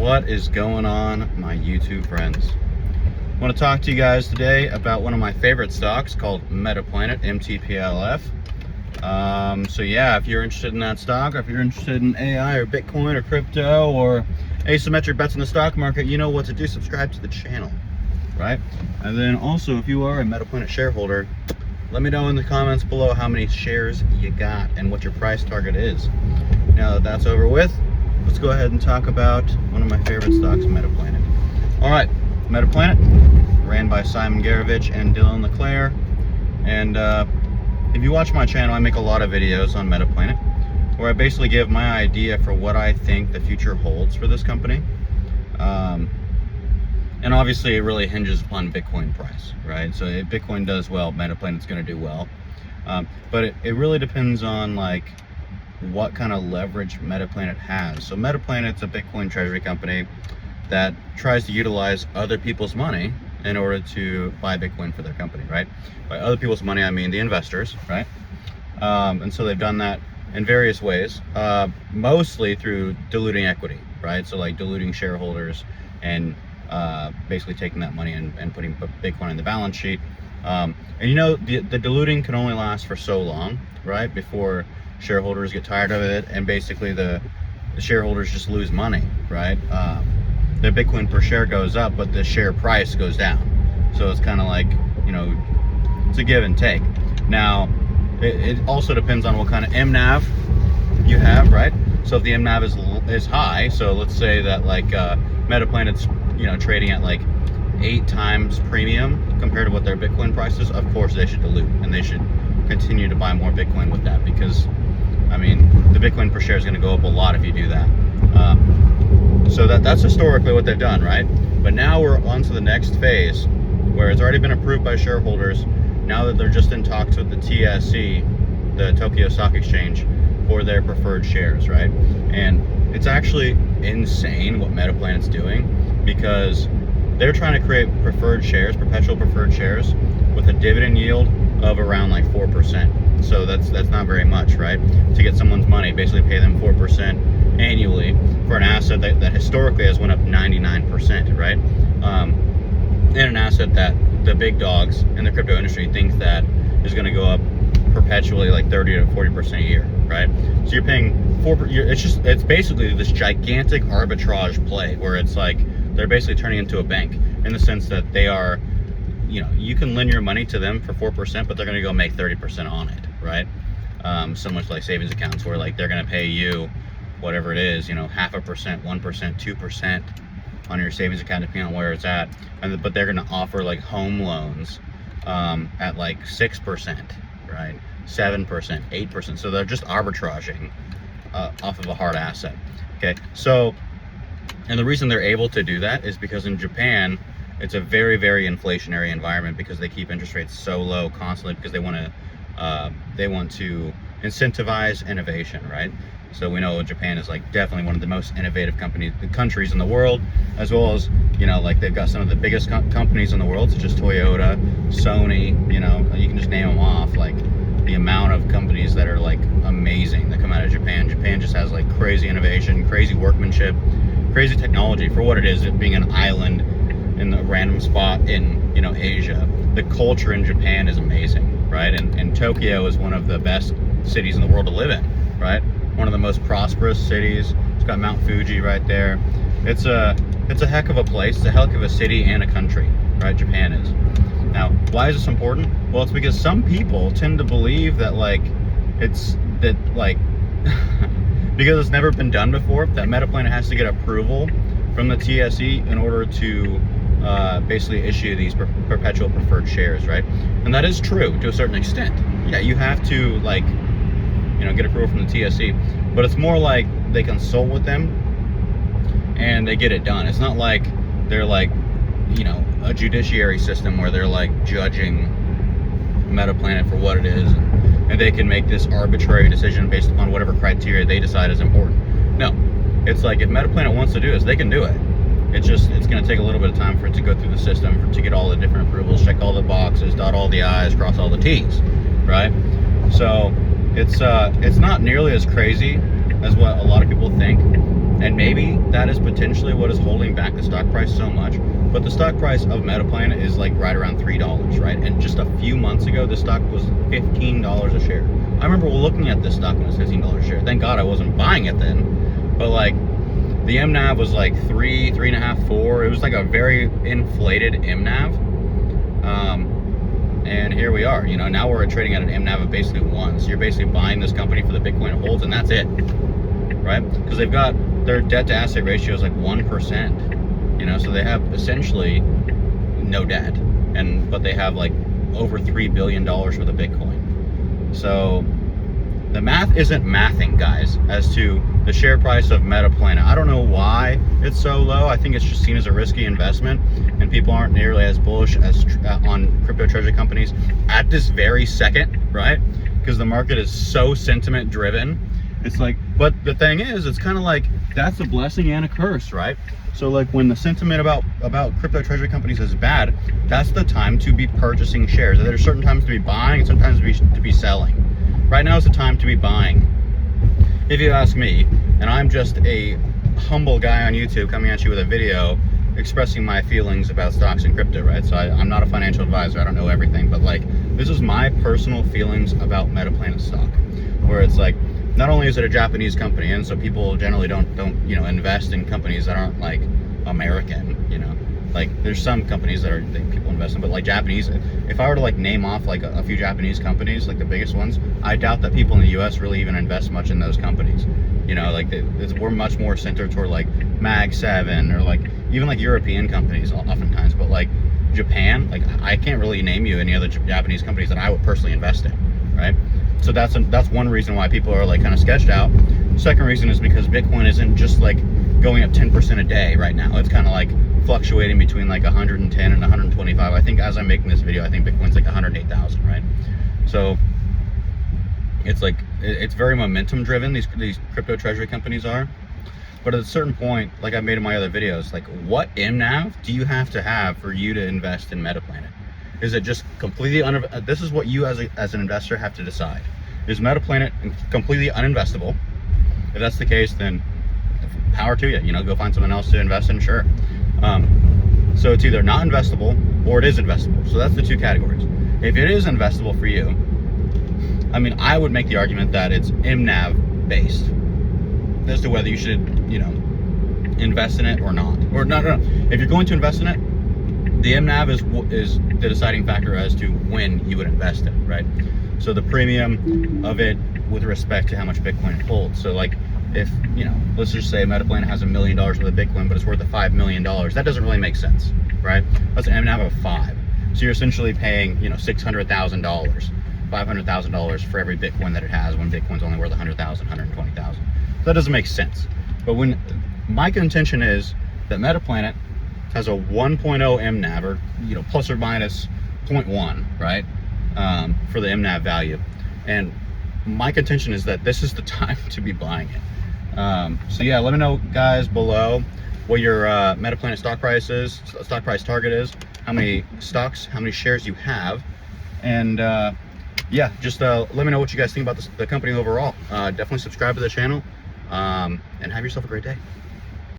What is going on, my YouTube friends? I want to talk to you guys today about one of my favorite stocks called Metaplanet, MTPLF. So yeah, if you're interested in that stock, or if you're interested in AI or Bitcoin or crypto or asymmetric bets in the stock market, you know what to do. Subscribe to the channel, right? And then also, if you are a Metaplanet shareholder, let me know in the comments below how many shares you got and what your price target is. Now that that's over with, let's go ahead and talk about one of my favorite stocks, Metaplanet. All right, Metaplanet, ran by Simon Garovich and Dylan LeClaire. And if you watch my channel, I make a lot of videos on Metaplanet, where I basically give my idea for what I think the future holds for this company. And obviously it really hinges upon Bitcoin price, right? So if Bitcoin does well, Metaplanet's gonna do well. But it really depends on like what kind of leverage Metaplanet has. So Metaplanet's a Bitcoin treasury company that tries to utilize other people's money in order to buy Bitcoin for their company, right? By other people's money, I mean the investors, right? And so they've done that in various ways, mostly through diluting equity, right? So like diluting shareholders and basically taking that money and putting Bitcoin in the balance sheet. And you know, the diluting can only last for so long, right? Before shareholders get tired of it and basically the shareholders just lose money, right? The Bitcoin per share goes up, but the share price goes down. So it's kind of like, you know, it's a give and take. Now, it also depends on what kind of MNAV you have, right? So if the MNAV is high, so let's say that like Metaplanet's, you know, trading at like 8 times premium compared to what their Bitcoin price is, of course they should dilute and they should continue to buy more Bitcoin with that, because I mean the Bitcoin per share is going to go up a lot if you do that. So that's historically what they've done, right? But now we're on to the next phase where it's already been approved by shareholders. Now that they're just in talks with the TSE, the Tokyo Stock Exchange, for their preferred shares, right? And it's actually insane what Metaplanet's doing, because they're trying to create preferred shares, perpetual preferred shares, with a dividend yield of around like 4%. So that's not very much, right? To get someone's money, basically pay them 4% annually for an asset that historically has went up 99%, right? And an asset that the big dogs in the crypto industry think that is going to go up perpetually like 30 to 40% a year, right? So you're paying 4%. It's basically this gigantic arbitrage play where it's like they're basically turning into a bank in the sense that they are, you know, you can lend your money to them for 4%, but they're going to go make 30% on it, right? So much like savings accounts where like they're going to pay you whatever it is, you know, 0.5%, 1%, 2% on your savings account depending on where it's at, but they're going to offer like home loans at like 6%, right? 7%, 8%. So they're just arbitraging off of a hard asset. Okay, so, and the reason they're able to do that is because in Japan, it's a very, very inflationary environment, because they keep interest rates so low constantly, because they want to incentivize innovation, right? So we know Japan is like definitely one of the most innovative countries in the world, as well as, you know, like they've got some of the biggest companies in the world, such as Toyota, Sony, you know, you can just name them off. Like the amount of companies that are like amazing that come out of Japan. Japan just has like crazy innovation, crazy workmanship, crazy technology for what it is, it being an island in a random spot in, you know, Asia. The culture in Japan is amazing, right? And Tokyo is one of the best cities in the world to live in, right? One of the most prosperous cities. It's got Mount Fuji right there. It's a heck of a place. It's a heck of a city and a country, right? Japan is. Now, why is this important? Well, it's because some people tend to believe that because it's never been done before, that Metaplanet has to get approval from the TSE in order to basically issue these perpetual preferred shares, right? And that is true to a certain extent. Yeah, you have to like, you know, get approval from the TSE, but it's more like they consult with them and they get it done. It's not like they're like, you know, a judiciary system where they're like judging Metaplanet for what it is, and they can make this arbitrary decision based upon whatever criteria they decide is important. No, it's like if Metaplanet wants to do this, they can do it. It's going to take a little bit of time for it to go through the system, to get all the different approvals, check all the boxes, dot all the I's, cross all the T's, right? So it's not nearly as crazy as what a lot of people think. And maybe that is potentially what is holding back the stock price so much. But the stock price of Metaplanet is like right around $3, right? And just a few months ago, the stock was $15 a share. I remember looking at this stock when it was $15 a share. Thank God I wasn't buying it then. But like, the MNAV was like 3.5, 4. It was like a very inflated MNAV. And here we are. You know, now we're trading at an MNAV of basically 1. So you're basically buying this company for the Bitcoin it holds, and that's it, right? Because they've got their debt to asset ratio is like 1%. You know, so they have essentially no debt, but they have like over $3 billion worth of Bitcoin. So the math isn't mathing, guys, as to the share price of Metaplanet. I don't know why it's so low. I think it's just seen as a risky investment, and people aren't nearly as bullish as on crypto treasury companies at this very second, right? Because the market is so sentiment driven. It's like, but the thing is, it's kind of like that's a blessing and a curse, right? So like when the sentiment about crypto treasury companies is bad, that's the time to be purchasing shares. There's certain times to be buying and sometimes to be selling. Right now is the time to be buying, if you ask me. And I'm just a humble guy on YouTube coming at you with a video expressing my feelings about stocks and crypto, right? So I'm not a financial advisor. I don't know everything, but like, this is my personal feelings about Metaplanet stock, where it's like, not only is it a Japanese company, and so people generally don't you know, invest in companies that aren't like American, you know. Like there's some companies that people invest in, but like Japanese, if I were to like name off like a few Japanese companies, like the biggest ones, I doubt that people in the US really even invest much in those companies. You know, like we're much more centered toward like Mag 7 or like even like European companies oftentimes, but like Japan, like I can't really name you any other Japanese companies that I would personally invest in, right? So that's one reason why people are like kind of sketched out. Second reason is because Bitcoin isn't just like going up 10% a day right now. It's kind of like fluctuating between like 110 and 125. I think as I'm making this video, I think Bitcoin's like 108,000, right? So it's like, it's very momentum driven, these crypto treasury companies are. But at a certain point, like I made in my other videos, like what MNAV do you have to have for you to invest in Metaplanet? Is it just completely this is what you as an investor have to decide. Is Metaplanet completely uninvestable? If that's the case, then power to you. You know, go find someone else to invest in, sure. So it's either not investable or it is investable. So that's the two categories. If it is investable for you, I mean, I would make the argument that it's MNAV based as to whether you should, you know, invest in it or not. Or no. If you're going to invest in it, the MNAV is the deciding factor as to when you would invest in it, right? So the premium of it with respect to how much Bitcoin it holds. So like, if, you know, let's just say Metaplanet has $1 million worth of Bitcoin, but it's worth $5 million, that doesn't really make sense, right? That's an MNAV of 5. So you're essentially paying, you know, $600,000, $500,000 for every Bitcoin that it has, when Bitcoin's only worth 100,000, 120,000. That doesn't make sense. But when my contention is that Metaplanet has a 1.0 MNAV, or, you know, plus or minus 0.1, right? For the MNAV value. And my contention is that this is the time to be buying it. So yeah, let me know, guys, below what your Metaplanet stock price target is, how many stocks, how many shares you have, and yeah, just let me know what you guys think about the company overall. Definitely subscribe to the channel, and have yourself a great day.